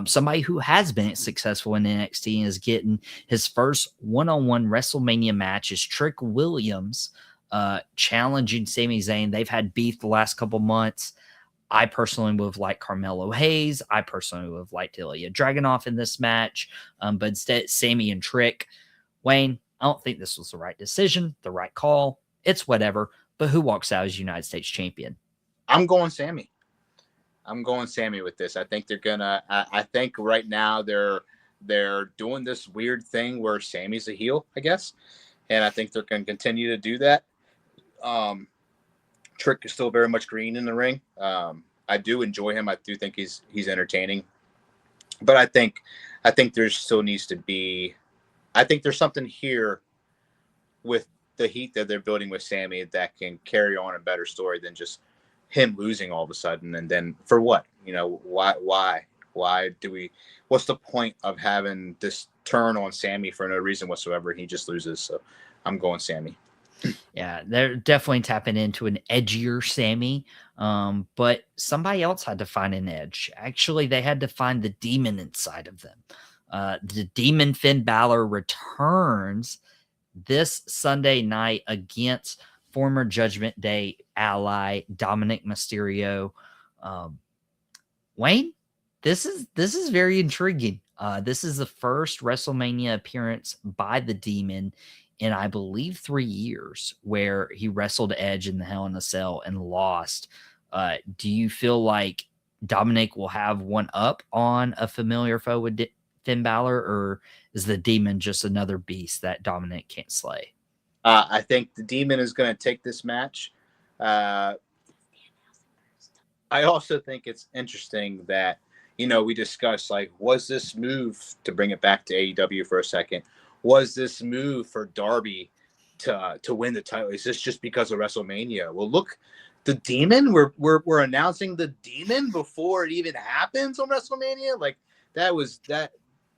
Somebody who has been successful in NXT and is getting his first one-on-one WrestleMania match is Trick Williams, challenging Sami Zayn. They've had beef the last couple months. I personally would have liked Carmelo Hayes. I personally would have liked Ilya Dragunov in this match. But instead, Sami and Trick. Wayne, I don't think this was the right decision, the right call. It's whatever. But who walks out as United States champion? I'm going Sami. With this. I think they're gonna. I think right now they're doing this weird thing where Sami's a heel, I guess, and I think they're gonna continue to do that. Trick is still very much green in the ring. I do enjoy him. I do think he's entertaining, but I think there still needs to be. I think there's something here with the heat that they're building with Sami that can carry on a better story than just him losing all of a sudden. And then for what? Why do we? What's the point of having this turn on Sami for no reason whatsoever? He just loses. So I'm going Sami. Yeah, they're definitely tapping into an edgier Sammy. But somebody else had to find an edge. Actually, they had to find the demon inside of them. The demon Finn Balor returns this Sunday night against former Judgment Day ally Dominic Mysterio. Um, Wayne, this is very intriguing. This is the first WrestleMania appearance by the Demon in, I believe, 3 years, where he wrestled Edge in the Hell in a Cell and lost. Do you feel like Dominic will have one up on a familiar foe with Finn Balor, or is the Demon just another beast that Dominic can't slay? I think the Demon is going to take this match. I also think it's interesting that, we discussed, like, was this move, to bring it back to AEW for a second, was this move for Darby to win the title? Is this just because of WrestleMania? Well, look, the Demon, we're announcing the Demon before it even happens on WrestleMania. Like,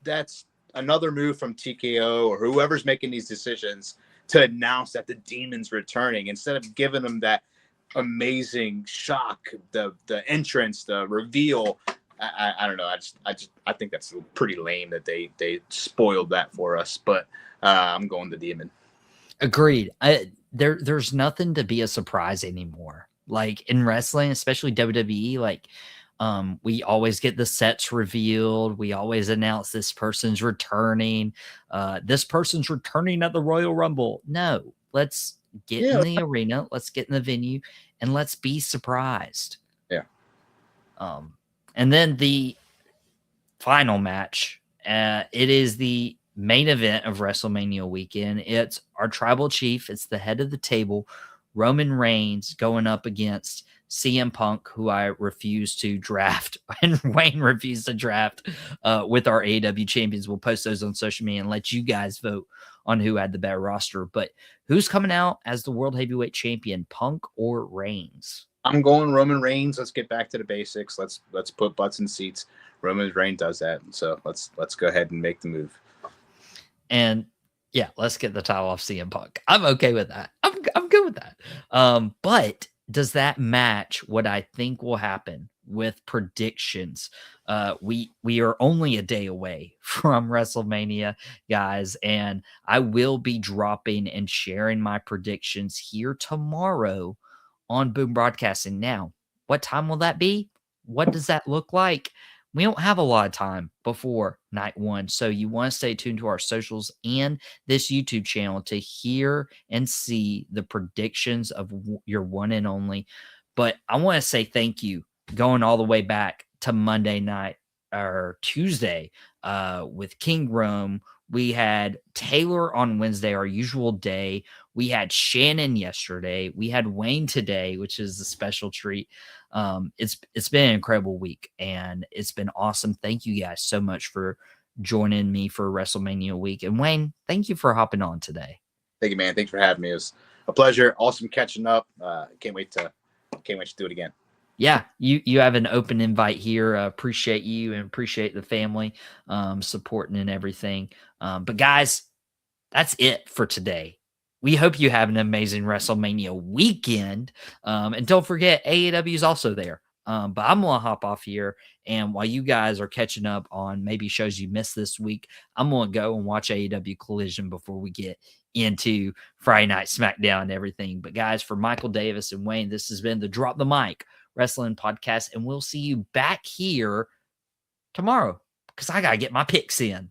that's another move from TKO or whoever's making these decisions to announce that the Demon's returning instead of giving them that amazing shock, the entrance, the reveal. I don't know. I think that's pretty lame that they spoiled that for us. But I'm going the Demon. Agreed. There's nothing to be a surprise anymore. Like in wrestling, especially WWE, like we always get the sets revealed. We always announce this person's returning. This person's returning at the Royal Rumble. No, let's get in the arena. Let's get in the venue and let's be surprised. Yeah. And then the final match, it is the main event of WrestleMania weekend. It's our tribal chief. It's the head of the table, Roman Reigns, going up against CM Punk, who I refuse to draft, and Wayne refused to draft with our AEW champions. We'll post those on social media and let you guys vote on who had the better roster. But who's coming out as the World Heavyweight Champion, Punk or Reigns? I'm going Roman Reigns. Let's get back to the basics. Let's put butts in seats. Roman Reigns does that, so let's go ahead and make the move. And yeah, let's get the title off CM Punk. I'm okay with that. I'm good with that. But does that match what I think will happen with predictions? We are only a day away from WrestleMania, guys, and I will be dropping and sharing my predictions here tomorrow on Boom Broadcasting. Now, what time will that be? What does that look like? We don't have a lot of time before night one, so you want to stay tuned to our socials and this YouTube channel to hear and see the predictions of your one and only. But I want to say thank you, going all the way back to Monday night or Tuesday with King Rome. We had Taylor on Wednesday, our usual day. We had Shannon yesterday. We had Wayne today, which is a special treat. It's been an incredible week, and it's been awesome. Thank you guys so much for joining me for WrestleMania week. And Wayne, thank you for hopping on today. Thank you, man. Thanks for having me. It was a pleasure. Awesome catching up. Can't wait to do it again. Yeah, you have an open invite here. Appreciate you and appreciate the family supporting and everything. But guys, that's it for today. We hope you have an amazing WrestleMania weekend. And don't forget, AEW is also there. But I'm going to hop off here. And while you guys are catching up on maybe shows you missed this week, I'm going to go and watch AEW Collision before we get into Friday Night SmackDown and everything. But guys, for Michael Davis and Wayne, this has been the Drop the Mic Wrestling Podcast. And we'll see you back here tomorrow because I got to get my picks in.